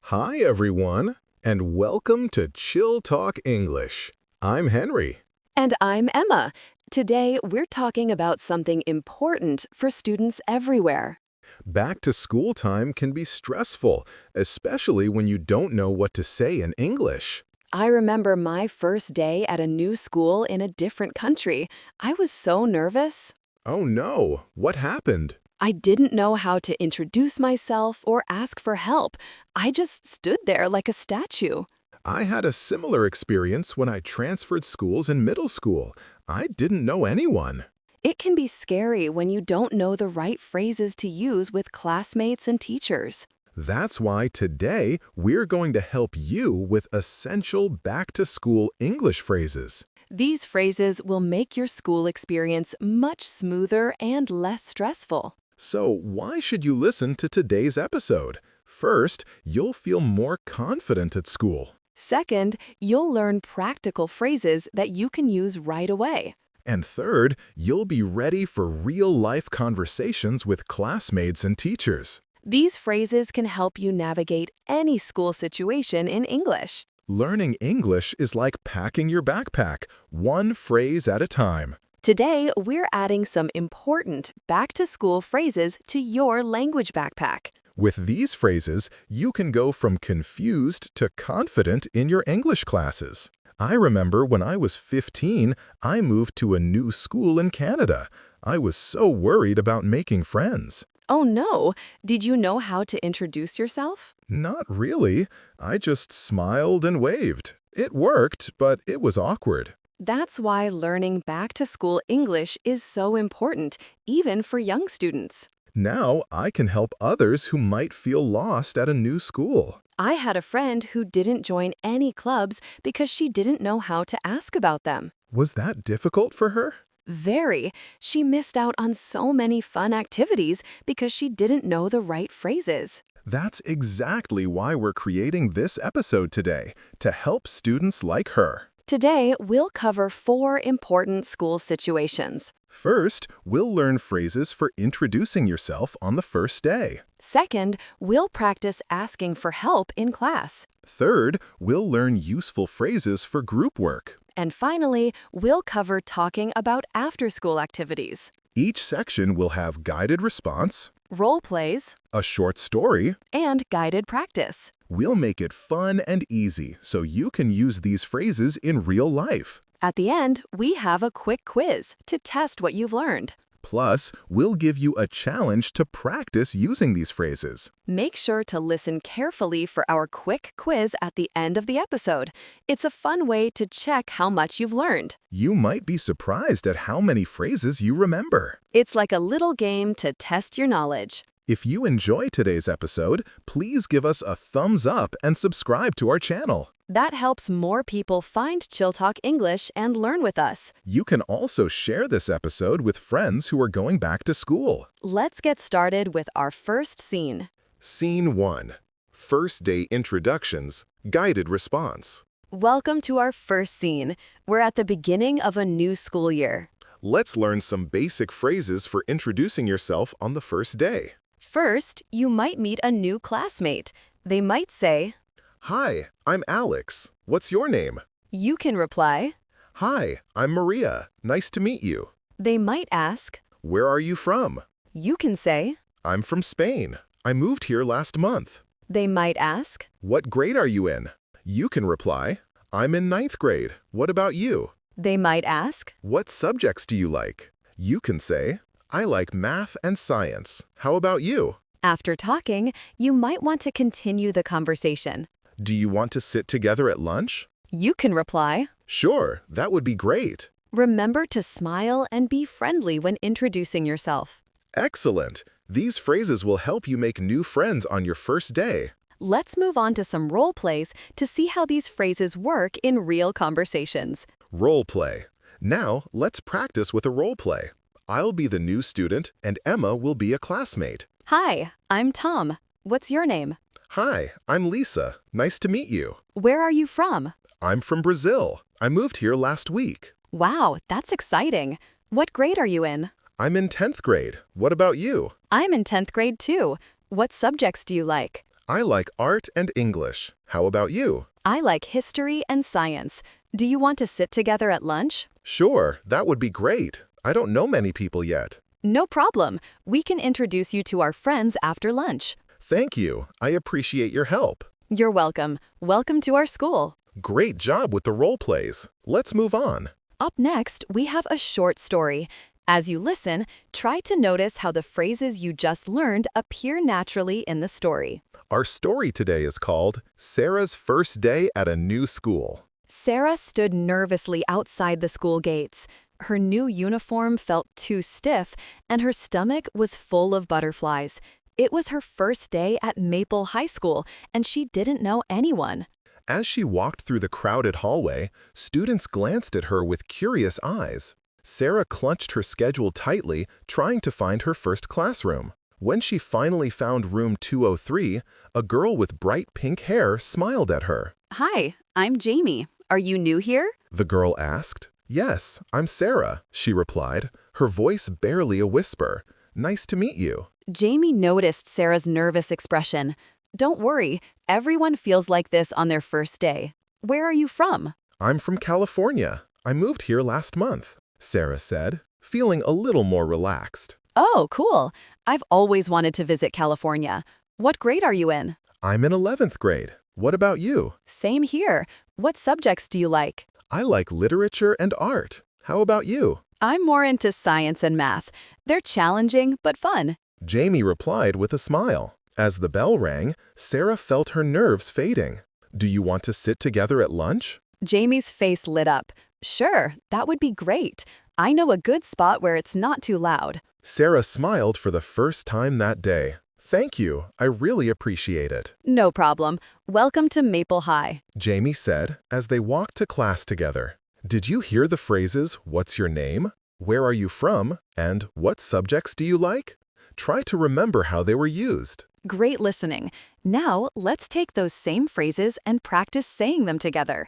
Hi, everyone, and welcome to Chill Talk English. I'm Henry. And I'm Emma. Today, we're talking about something important for students everywhere. Back to school time can be stressful, especially when you don't know what to say in English. I remember my first day at a new school in a different country. I was so nervous. Oh no, what happened? I didn't know how to introduce myself or ask for help. I just stood there like a statue. I had a similar experience when I transferred schools in middle school. I didn't know anyone. It can be scary when you don't know the right phrases to use with classmates and teachers. That's why today we're going to help you with essential back-to-school English phrases. These phrases will make your school experience much smoother and less stressful. So why should you listen to today's episode? First, you'll feel more confident at school. Second, you'll learn practical phrases that you can use right away. And third, you'll be ready for real-life conversations with classmates and teachers. These phrases can help you navigate any school situation in English. Learning English is like packing your backpack, one phrase at a time. Today, we're adding some important back-to-school phrases to your language backpack. With these phrases, you can go from confused to confident in your English classes. I remember when I was 15, I moved to a new school in Canada. I was so worried about making friends. Oh no, did you know how to introduce yourself? Not really. I just smiled and waved. It worked, but it was awkward. That's why learning back-to-school English is so important, even for young students. Now I can help others who might feel lost at a new school. I had a friend who didn't join any clubs because she didn't know how to ask about them. Was that difficult for her? Very. She missed out on so many fun activities because she didn't know the right phrases. That's exactly why we're creating this episode today, to help students like her. Today, we'll cover 4 important school situations. First, we'll learn phrases for introducing yourself on the first day. Second, we'll practice asking for help in class. Third, we'll learn useful phrases for group work. And finally, we'll cover talking about after-school activities, Each section will have guided response, role plays, a short story. and guided practice. We'll make it fun and easy so you can use these phrases in real life. At the end, we have a quick quiz to test what you've learned. Plus, we'll give you a challenge to practice using these phrases. Make sure to listen carefully for our quick quiz at the end of the episode. It's a fun way to check how much you've learned. You might be surprised at how many phrases you remember. It's like a little game to test your knowledge. If you enjoy today's episode, please give us a thumbs up and subscribe to our channel. That helps more people find Chill Talk English and learn with us. You can also share this episode with friends who are going back to school. Let's get started with our first scene. Scene 1. First Day Introductions, Guided Response. Welcome to our first scene. We're at the beginning of a new school year. Let's learn some basic phrases for introducing yourself on the first day. First, you might meet a new classmate. They might say, Hi, I'm Alex. What's your name? you can reply. Hi, I'm Maria. Nice to meet you. They might ask, Where are you from? you can say. I'm from Spain. I moved here last month. They might ask, What grade are you in? You can reply, I'm in 9th grade. What about you? they might ask. What subjects do you like? You can say, I like math and science. How about you? After talking, you might want to continue the conversation. Do you want to sit together at lunch? You can reply. Sure, that would be great. Remember to smile and be friendly when introducing yourself. Excellent. These phrases will help you make new friends on your first day. Let's move on to some role plays to see how these phrases work in real conversations. Role play. Now, let's practice with a role play. I'll be the new student and Emma will be a classmate. Hi, I'm Tom. What's your name? Hi, I'm Lisa. Nice to meet you. Where are you from? I'm from Brazil. I moved here last week. Wow, that's exciting. What grade are you in? I'm in 10th grade. What about you? I'm in 10th grade too. What subjects do you like? I like art and English. How about you? I like history and science. Do you want to sit together at lunch? Sure, that would be great. I don't know many people yet. No problem. We can introduce you to our friends after lunch. Thank you. I appreciate your help. You're welcome. Welcome to our school. Great job with the role plays. Let's move on. Up next, we have a short story. As you listen, try to notice how the phrases you just learned appear naturally in the story. Our story today is called Sarah's First Day at a New School. Sarah stood nervously outside the school gates. Her new uniform felt too stiff, and her stomach was full of butterflies. It was her first day at Maple High School, and she didn't know anyone. As she walked through the crowded hallway, students glanced at her with curious eyes. Sarah clutched her schedule tightly, trying to find her first classroom. When she finally found room 203, a girl with bright pink hair smiled at her. Hi, I'm Jamie. Are you new here? The girl asked. Yes, I'm Sarah, she replied, her voice barely a whisper. Nice to meet you. Jamie noticed Sarah's nervous expression. Don't worry, everyone feels like this on their first day. Where are you from? I'm from California. I moved here last month, Sarah said, feeling a little more relaxed. Oh, cool. I've always wanted to visit California. What grade are you in? I'm in 11th grade. What about you? Same here. What subjects do you like? I like literature and art. How about you? I'm more into science and math. They're challenging but fun. Jamie replied with a smile. As the bell rang, Sarah felt her nerves fading. Do you want to sit together at lunch? Jamie's face lit up. Sure, that would be great. I know a good spot where it's not too loud. Sarah smiled for the first time that day. Thank you. I really appreciate it. No problem. Welcome to Maple High. Jamie said as they walked to class together. Did you hear the phrases, "What's your name?" "Where are you from?" and "What subjects do you like?" Try to remember how they were used. Great listening. Now, let's take those same phrases and practice saying them together.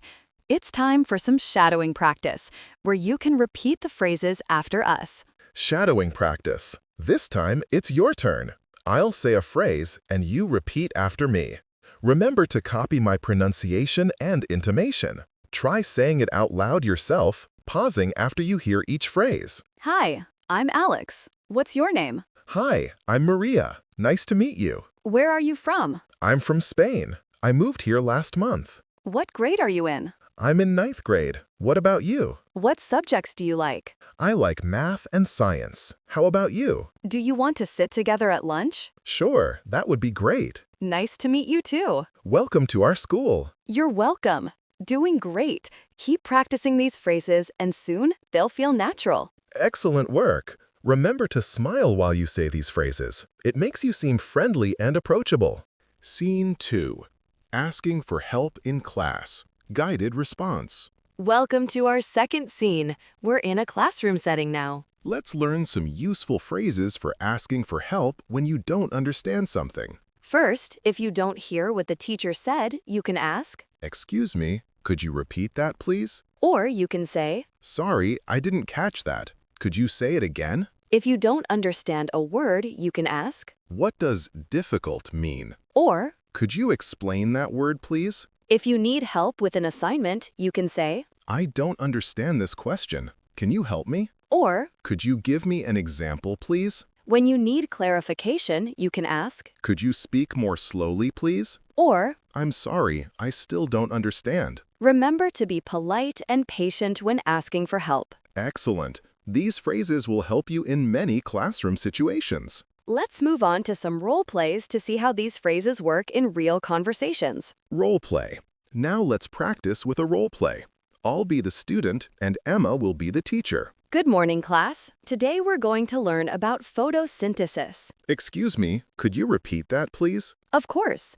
It's time for some shadowing practice, where you can repeat the phrases after us. Shadowing practice. This time, it's your turn. I'll say a phrase, and you repeat after me. Remember to copy my pronunciation and intonation. Try saying it out loud yourself, pausing after you hear each phrase. Hi, I'm Alex. What's your name? Hi, I'm Maria. Nice to meet you. Where are you from? I'm from Spain. I moved here last month. What grade are you in? I'm in 9th grade. What about you? What subjects do you like? I like math and science. How about you? Do you want to sit together at lunch? Sure, that would be great. Nice to meet you too. Welcome to our school. You're welcome. Doing great. Keep practicing these phrases and soon they'll feel natural. Excellent work. Remember to smile while you say these phrases. It makes you seem friendly and approachable. Scene 2. Asking for help in class. Guided response. Welcome to our second scene. We're in a classroom setting now. Let's learn some useful phrases for asking for help when you don't understand something. First, if you don't hear what the teacher said, you can ask, Excuse me, could you repeat that, please? or you can say, Sorry, I didn't catch that. Could you say it again? if you don't understand a word, you can ask, What does difficult mean? or Could you explain that word, please? if you need help with an assignment, you can say, I don't understand this question. Can you help me? or Could you give me an example, please? when you need clarification, you can ask, Could you speak more slowly, please? or I'm sorry, I still don't understand. remember to be polite and patient when asking for help. Excellent. These phrases will help you in many classroom situations. Let's move on to some role plays to see how these phrases work in real conversations. Role play. Now let's practice with a role play. I'll be the student and Emma will be the teacher. Good morning, class. Today we're going to learn about photosynthesis. Excuse me, could you repeat that, please? Of course.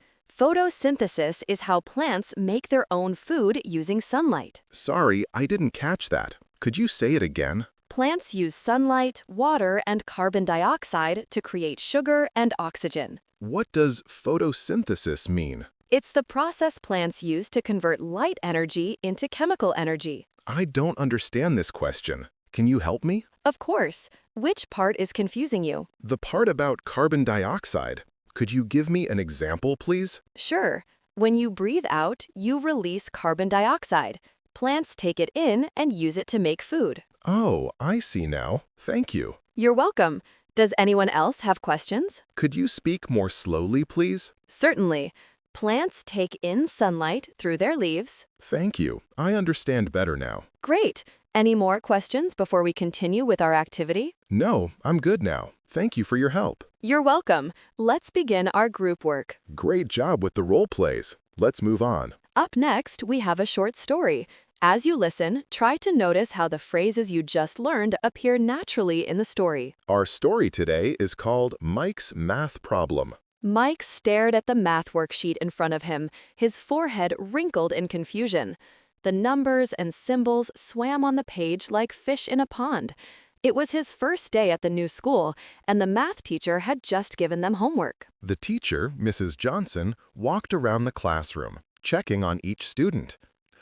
Photosynthesis is how plants make their own food using sunlight. Sorry, I didn't catch that. Could you say it again? Plants use sunlight, water, and carbon dioxide to create sugar and oxygen. What does photosynthesis mean? It's the process plants use to convert light energy into chemical energy. I don't understand this question. Can you help me? Of course. Which part is confusing you? The part about carbon dioxide. Could you give me an example, please? Sure. When you breathe out, you release carbon dioxide. Plants take it in and use it to make food. Oh, I see now. Thank you. You're welcome. Does anyone else have questions? Could you speak more slowly, please? Certainly. Plants take in sunlight through their leaves. Thank you. I understand better now. Great. Any more questions before we continue with our activity? No, I'm good now. Thank you for your help. You're welcome. Let's begin our group work. Great job with the role plays. Let's move on. Up next, we have a short story. As you listen, try to notice how the phrases you just learned appear naturally in the story. Our story today is called Mike's Math Problem. Mike stared at the math worksheet in front of him, his forehead wrinkled in confusion. The numbers and symbols swam on the page like fish in a pond. It was his first day at the new school, and the math teacher had just given them homework. The teacher, Mrs. Johnson, walked around the classroom, checking on each student.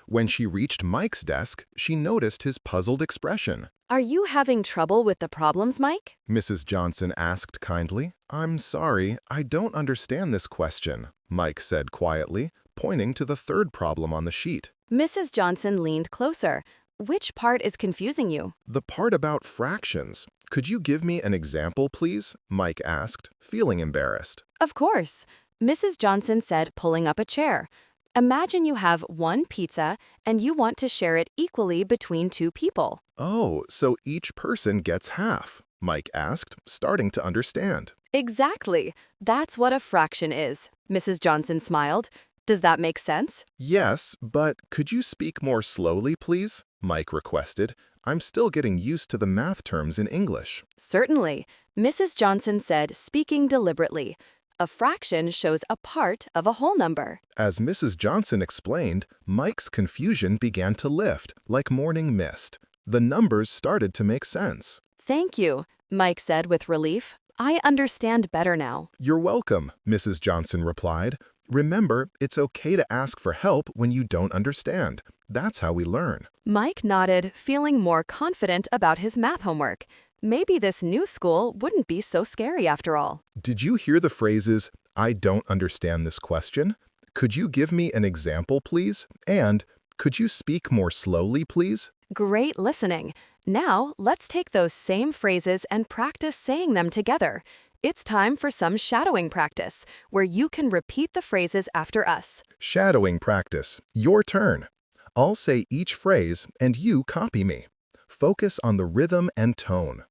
When she reached Mike's desk, she noticed his puzzled expression. Are you having trouble with the problems, Mike? Mrs. Johnson asked kindly. I'm sorry, I don't understand this question, Mike said quietly, pointing to the third problem on the sheet. Mrs. Johnson leaned closer. Which part is confusing you? The part about fractions. Could you give me an example, please? Mike asked, feeling embarrassed. Of course. Mrs. Johnson said, pulling up a chair. Imagine you have one pizza and you want to share it equally between two people. Oh, so each person gets half, Mike asked, starting to understand. Exactly. That's what a fraction is. Mrs. Johnson smiled. Does that make sense? Yes, but could you speak more slowly, please? Mike requested. I'm still getting used to the math terms in English. Certainly. Mrs. Johnson said, speaking deliberately. A fraction shows a part of a whole number. As Mrs. Johnson explained, Mike's confusion began to lift, like morning mist. The numbers started to make sense. Thank you, Mike said with relief. I understand better now. You're welcome, Mrs. Johnson replied. Remember, it's okay to ask for help when you don't understand. That's how we learn. Mike nodded, feeling more confident about his math homework. Maybe this new school wouldn't be so scary after all. Did you hear the phrases, I don't understand this question? Could you give me an example, please? And could you speak more slowly, please? Great listening. Now, let's take those same phrases and practice saying them together. It's time for some shadowing practice, where you can repeat the phrases after us. Shadowing practice. Your turn. I'll say each phrase, and you copy me. Focus on the rhythm and tone.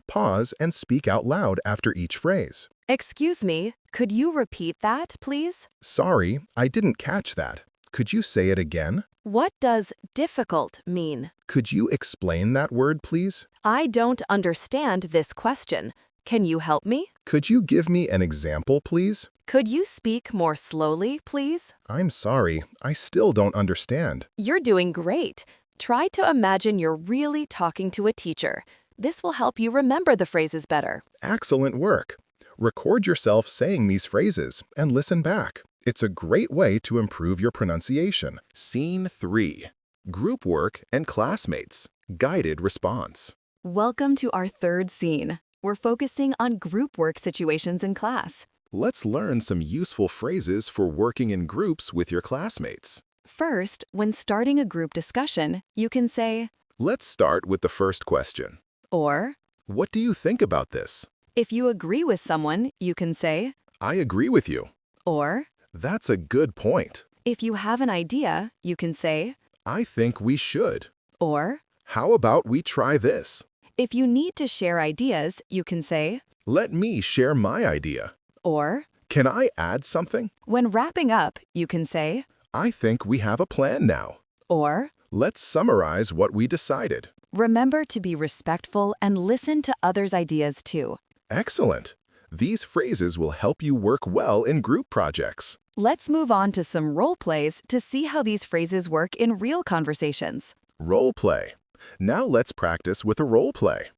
Pause and speak out loud after each phrase. Excuse me, could you repeat that, please? Sorry, I didn't catch that. Could you say it again? What does difficult mean? Could you explain that word, please? I don't understand this question. Can you help me? Could you give me an example, please? Could you speak more slowly, please? I'm sorry, I still don't understand. You're doing great. Try to imagine you're really talking to a teacher. This will help you remember the phrases better. Excellent work. Record yourself saying these phrases and listen back. It's a great way to improve your pronunciation. Scene 3. Group work and classmates. Guided response. Welcome to our third scene. We're focusing on group work situations in class. Let's learn some useful phrases for working in groups with your classmates. First, when starting a group discussion, you can say, Let's start with the first question. or, What do you think about this? if you agree with someone, you can say, I agree with you. or, That's a good point. if you have an idea, you can say, I think we should. or, How about we try this? if you need to share ideas, you can say, Let me share my idea. or, Can I add something? when wrapping up, you can say, I think we have a plan now. or, Let's summarize what we decided. remember to be respectful and listen to others' ideas too. Excellent. These phrases will help you work well in group projects. Let's move on to some role plays to see how these phrases work in real conversations. Role play. Now let's practice with a role play.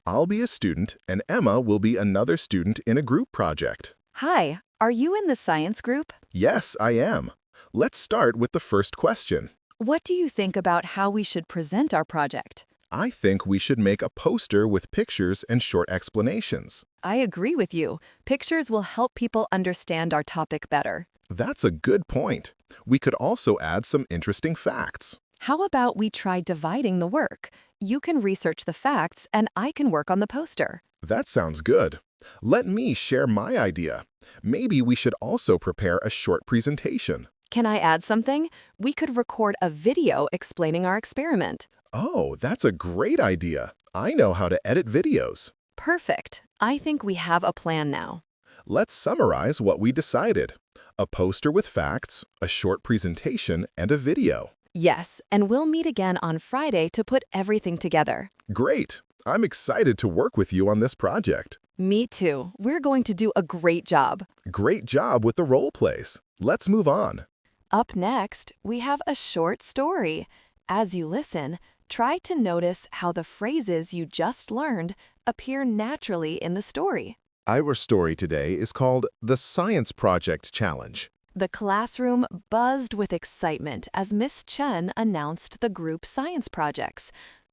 I'll be a student and Emma will be another student in a group project. Hi, are you in the science group? Yes, I am. Let's start with the first question. What do you think about how we should present our project? I think we should make a poster with pictures and short explanations. I agree with you. Pictures will help people understand our topic better. That's a good point. We could also add some interesting facts. How about we try dividing the work? You can research the facts and I can work on the poster. That sounds good. Let me share my idea. Maybe we should also prepare a short presentation. Can I add something? We could record a video explaining our experiment. Oh, that's a great idea. I know how to edit videos. Perfect. I think we have a plan now. Let's summarize what we decided. A poster with facts, a short presentation, and a video. Yes, and we'll meet again on Friday to put everything together. Great! I'm excited to work with you on this project. Me too. We're going to do a great job. Great job with the role plays. Let's move on. Up next, we have a short story. As you listen, try to notice how the phrases you just learned appear naturally in the story. Our story today is called The Science Project Challenge. The classroom buzzed with excitement as Miss Chen announced the group science projects.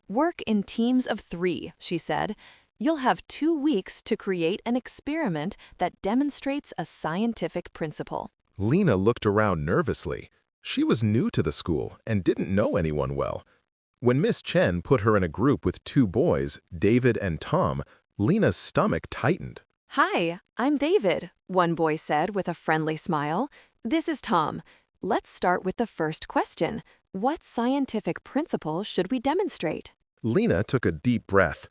Work in teams of 3, she said. You'll have 2 weeks to create an experiment that demonstrates a scientific principle. Lena looked around nervously. She was new to the school and didn't know anyone well. When Miss Chen put her in a group with 2 boys, David and Tom, Lena's stomach tightened. Hi, I'm David, one boy said with a friendly smile. This is Tom. Let's start with the first question. What scientific principle should we demonstrate? Lena took a deep breath.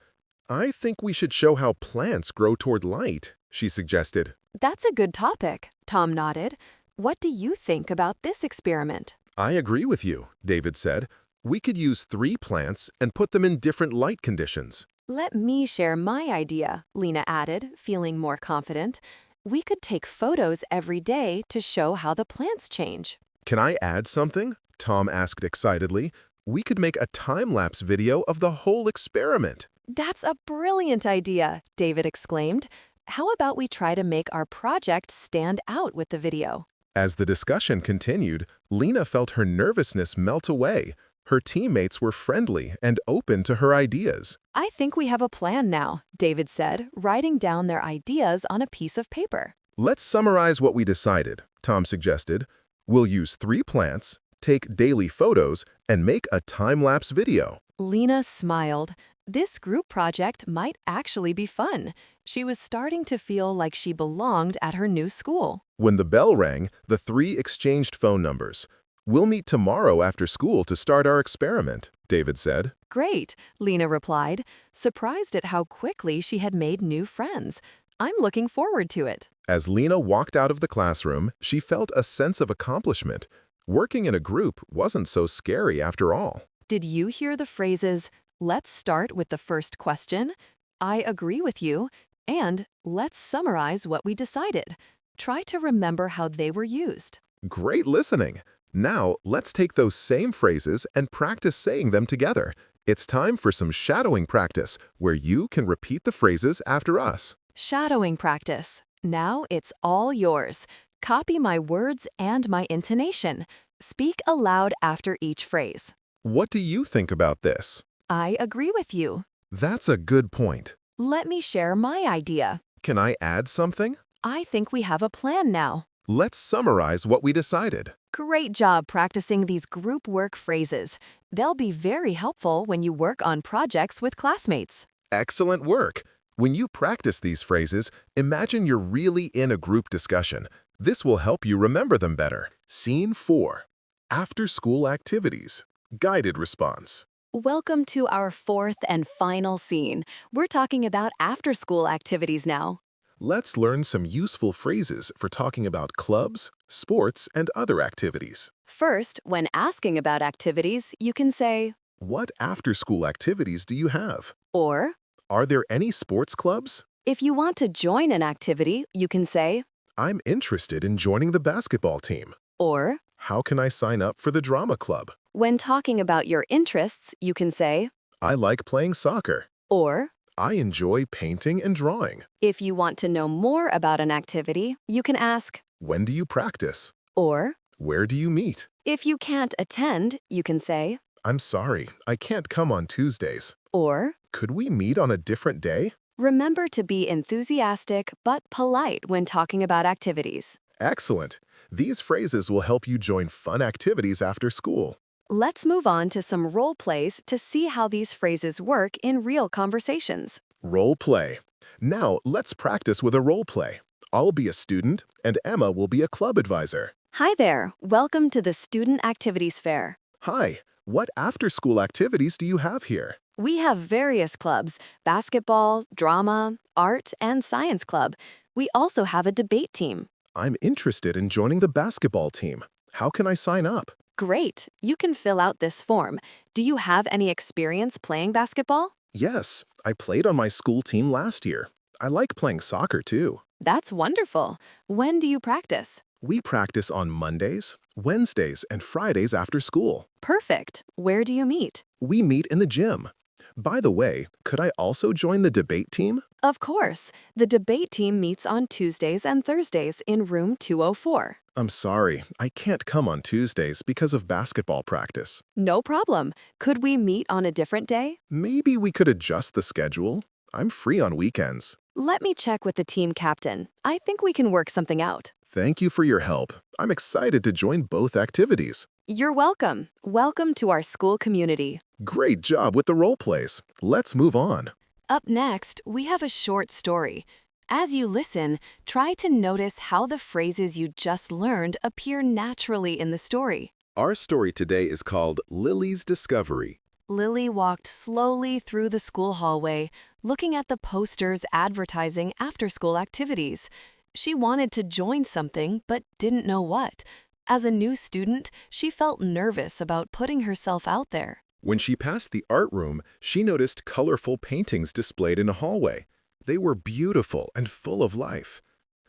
I think we should show how plants grow toward light, she suggested. That's a good topic, Tom nodded. What do you think about this experiment? I agree with you, David said. We could use 3 plants and put them in different light conditions. Let me share my idea, Lena added, feeling more confident. We could take photos every day to show how the plants change. Can I add something? Tom asked excitedly. We could make a time-lapse video of the whole experiment. That's a brilliant idea, David exclaimed. How about we try to make our project stand out with the video? As the discussion continued, Lena felt her nervousness melt away. Her teammates were friendly and open to her ideas. I think we have a plan now, David said, writing down their ideas on a piece of paper. Let's summarize what we decided, Tom suggested. We'll use 3 plants, take daily photos, and make a time-lapse video. Lena smiled. This group project might actually be fun. She was starting to feel like she belonged at her new school. When the bell rang, the 3 exchanged phone numbers. We'll meet tomorrow after school to start our experiment, David said. Great, Lena replied, surprised at how quickly she had made new friends. I'm looking forward to it. As Lena walked out of the classroom, she felt a sense of accomplishment. Working in a group wasn't so scary after all. Did you hear the phrases, let's start with the first question, I agree with you, and let's summarize what we decided? Try to remember how they were used. Great listening! Now, let's take those same phrases and practice saying them together. It's time for some shadowing practice, where you can repeat the phrases after us. Shadowing practice. Now it's all yours. Copy my words and my intonation. Speak aloud after each phrase. What do you think about this? I agree with you. That's a good point. Let me share my idea. Can I add something? I think we have a plan now. Let's summarize what we decided. Great job practicing these group work phrases. They'll be very helpful when you work on projects with classmates. Excellent work! When you practice these phrases, imagine you're really in a group discussion. This will help you remember them better. Scene 4. After-school activities. Guided response. Welcome to our 4th and final scene. We're talking about after-school activities now. Let's learn some useful phrases for talking about clubs, sports, and other activities. First, when asking about activities, you can say, What after-school activities do you have? or, Are there any sports clubs? if you want to join an activity, you can say, I'm interested in joining the basketball team. or, How can I sign up for the drama club? when talking about your interests, you can say, I like playing soccer. or, I enjoy painting and drawing. if you want to know more about an activity, you can ask, When do you practice? or, Where do you meet? if you can't attend, you can say, I'm sorry, I can't come on Tuesdays. Or, Could we meet on a different day? remember to be enthusiastic but polite when talking about activities. Excellent. These phrases will help you join fun activities after school. Let's move on to some role plays to see how these phrases work in real conversations. Role play. Now, let's practice with a role play. I'll be a student, and Emma will be a club advisor. Hi there, welcome to the Student Activities Fair. Hi, what after-school activities do you have here? We have various clubs: basketball, drama, art, and science club. We also have a debate team. I'm interested in joining the basketball team. How can I sign up? Great, you can fill out this form. Do you have any experience playing basketball? Yes, I played on my school team last year. I like playing soccer too. That's wonderful. When do you practice? We practice on Mondays, Wednesdays, and Fridays after school. Perfect. Where do you meet? We meet in the gym. By the way, could I also join the debate team? Of course. The debate team meets on Tuesdays and Thursdays in room 204. I'm sorry, I can't come on Tuesdays because of basketball practice. No problem. Could we meet on a different day? Maybe we could adjust the schedule. I'm free on weekends. Let me check with the team captain. I think we can work something out. Thank you for your help. I'm excited to join both activities. You're welcome. Welcome to our school community. Great job with the role plays. Let's move on. Up next, we have a short story. As you listen, try to notice how the phrases you just learned appear naturally in the story. Our story today is called Lily's Discovery. Lily walked slowly through the school hallway, looking at the posters advertising after-school activities. She wanted to join something, but didn't know what. As a new student, she felt nervous about putting herself out there. When she passed the art room, she noticed colorful paintings displayed in a hallway. They were beautiful and full of life.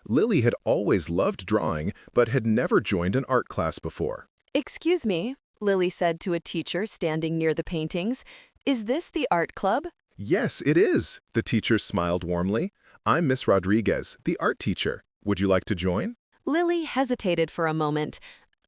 Lily had always loved drawing, but had never joined an art class before. "Excuse me," Lily said to a teacher standing near the paintings. "Is this the art club?" Yes, it is, the teacher smiled warmly. I'm Miss Rodriguez, the art teacher. Would you like to join? Lily hesitated for a moment.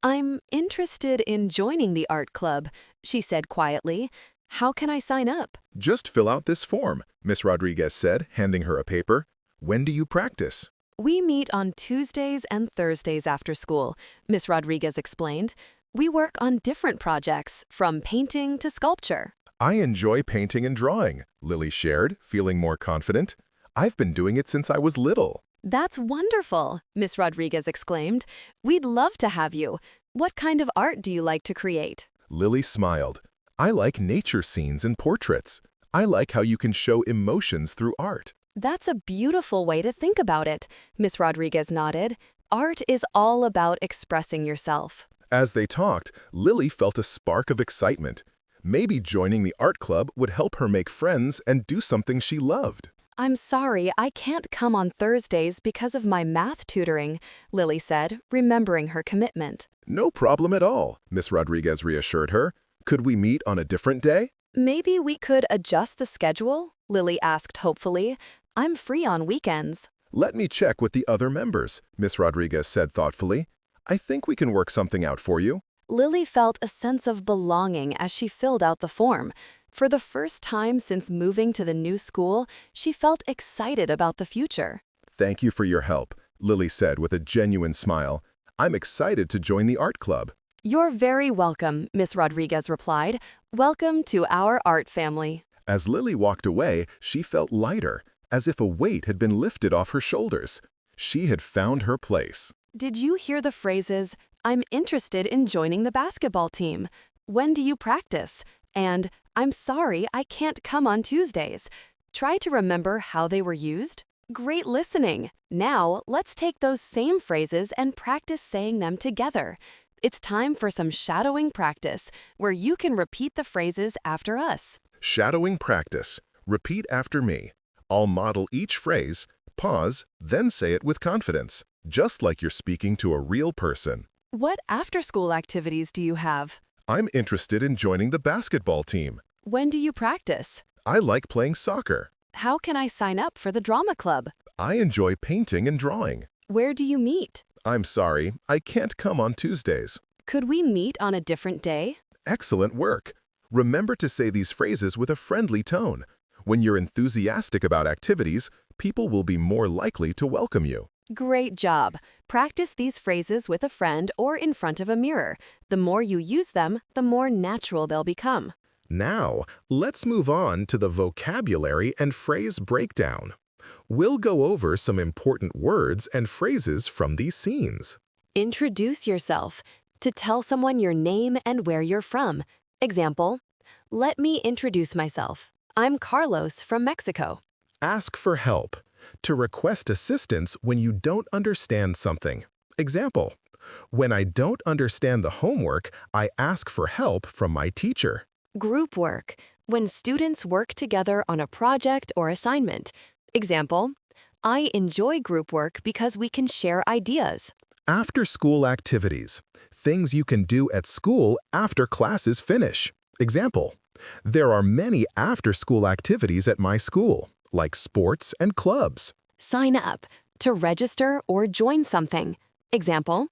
"I'm interested in joining the art club," she said quietly. "How can I sign up?" Just fill out this form, Miss Rodriguez said, handing her a paper. When do you practice? "We meet on Tuesdays and Thursdays after school," Miss Rodriguez explained. "We work on different projects, from painting to sculpture." I enjoy painting and drawing, Lily shared, feeling more confident. I've been doing it since I was little. "That's wonderful," Miss Rodriguez exclaimed. "We'd love to have you. What kind of art do you like to create?" Lily smiled. I like nature scenes and portraits. I like how you can show emotions through art. "That's a beautiful way to think about it," Miss Rodriguez nodded. "Art is all about expressing yourself." As they talked, Lily felt a spark of excitement. Maybe joining the art club would help her make friends and do something she loved. "I'm sorry, I can't come on Thursdays because of my math tutoring," Lily said, remembering her commitment. No problem at all, Miss Rodriguez reassured her. Could we meet on a different day? "Maybe we could adjust the schedule?" Lily asked hopefully. "I'm free on weekends." Let me check with the other members, Miss Rodriguez said thoughtfully. I think we can work something out for you. Lily felt a sense of belonging as she filled out the form. For the first time since moving to the new school, she felt excited about the future. Thank you for your help, Lily said with a genuine smile. I'm excited to join the art club. "You're very welcome," Miss Rodriguez replied. "Welcome to our art family." As Lily walked away, she felt lighter, as if a weight had been lifted off her shoulders. She had found her place. Did you hear the phrases, "I'm interested in joining the basketball team"? "When do you practice?" And "I'm sorry, I can't come on Tuesdays"? Try to remember how they were used. Great listening! Now, let's take those same phrases and practice saying them together. It's time for some shadowing practice, where you can repeat the phrases after us. Shadowing practice. Repeat after me. I'll model each phrase, pause, then say it with confidence, just like you're speaking to a real person. What after-school activities do you have? I'm interested in joining the basketball team. When do you practice? I like playing soccer. How can I sign up for the drama club? I enjoy painting and drawing. Where do you meet? I'm sorry, I can't come on Tuesdays. Could we meet on a different day? Excellent work. Remember to say these phrases with a friendly tone. When you're enthusiastic about activities, people will be more likely to welcome you. Great job. Practice these phrases with a friend or in front of a mirror. The more you use them, the more natural they'll become. Now, let's move on to the vocabulary and phrase breakdown. We'll go over some important words and phrases from these scenes. Introduce yourself. To tell someone your name and where you're from. Example, let me introduce myself. I'm Carlos from Mexico. Ask for help. To request assistance when you don't understand something. Example, when I don't understand the homework, I ask for help from my teacher. Group work. When students work together on a project or assignment. Example, I enjoy group work because we can share ideas. After-school activities. Things you can do at school after classes finish. Example, there are many after-school activities at my school, like sports and clubs. Sign up. To register or join something. Example,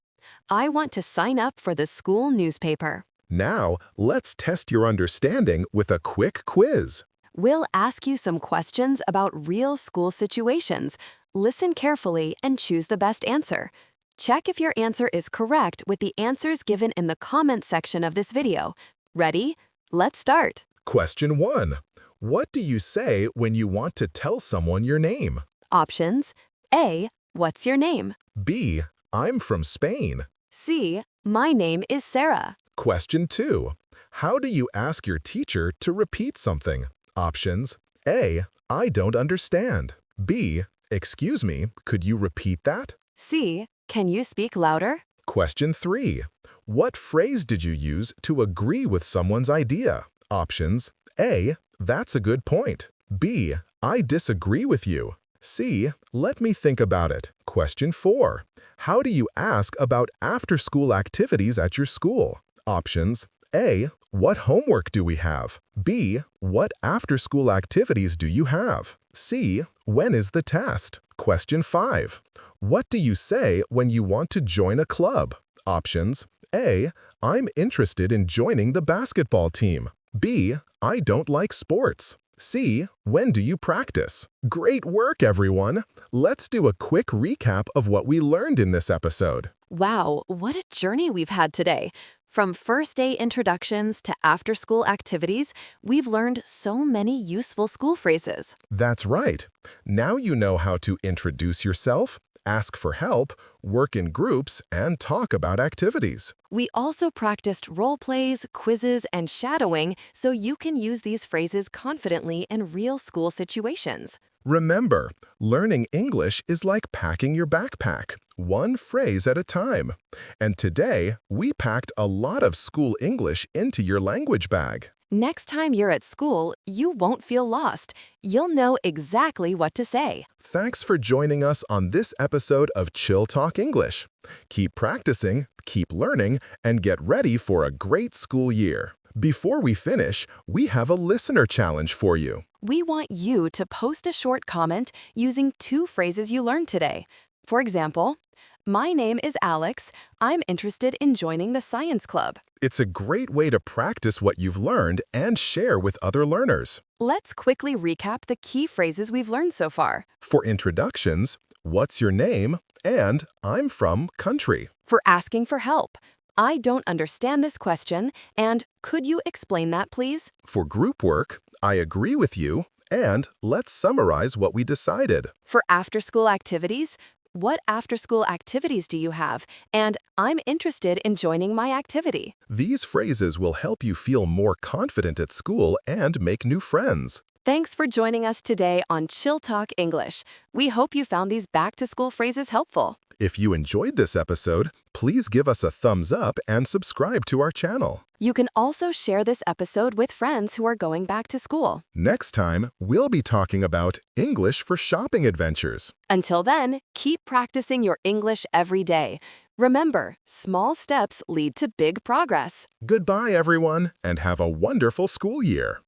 I want to sign up for the school newspaper. Now, let's test your understanding with a quick quiz. We'll ask you some questions about real school situations. Listen carefully and choose the best answer. Check if your answer is correct with the answers given in the comment section of this video. Ready? Let's start. Question 1. What do you say when you want to tell someone your name? Options. A. What's your name? B. I'm from Spain. C. My name is Sarah. Question 2. How do you ask your teacher to repeat something? Options. A. I don't understand. B. Excuse me, could you repeat that? C. Can you speak louder? Question 3. What phrase did you use to agree with someone's idea? Options. A. That's a good point. B. I disagree with you. C. Let me think about it. Question 4. How do you ask about after-school activities at your school? Options. A. What homework do we have? B. What after-school activities do you have? C. When is the test? Question 5. What do you say when you want to join a club? Options. A. I'm interested in joining the basketball team. B. I don't like sports. C. When do you practice? Great work, everyone! Let's do a quick recap of what we learned in this episode. Wow, what a journey we've had today. From first day introductions to after-school activities, we've learned so many useful school phrases. That's right. Now you know how to introduce yourself, ask for help, work in groups, and talk about activities. We also practiced role plays, quizzes, and shadowing so you can use these phrases confidently in real school situations. Remember, learning English is like packing your backpack, one phrase at a time. And today, we packed a lot of school English into your language bag. Next time you're at school, you won't feel lost. You'll know exactly what to say. Thanks for joining us on this episode of Chill Talk English. Keep practicing, keep learning, and get ready for a great school year. Before we finish, we have a listener challenge for you. We want you to post a short comment using 2 phrases you learned today. For example, my name is Alex. I'm interested in joining the science club. It's a great way to practice what you've learned and share with other learners. Let's quickly recap the key phrases we've learned so far. For introductions, what's your name? And I'm from country. For asking for help, I don't understand this question, and could you explain that, please? For group work, I agree with you, and let's summarize what we decided. For after-school activities, what after-school activities do you have? And I'm interested in joining my activity. These phrases will help you feel more confident at school and make new friends. Thanks for joining us today on Chill Talk English. We hope you found these back-to-school phrases helpful. If you enjoyed this episode, please give us a thumbs up and subscribe to our channel. You can also share this episode with friends who are going back to school. Next time, we'll be talking about English for shopping adventures. Until then, keep practicing your English every day. Remember, small steps lead to big progress. Goodbye, everyone, and have a wonderful school year.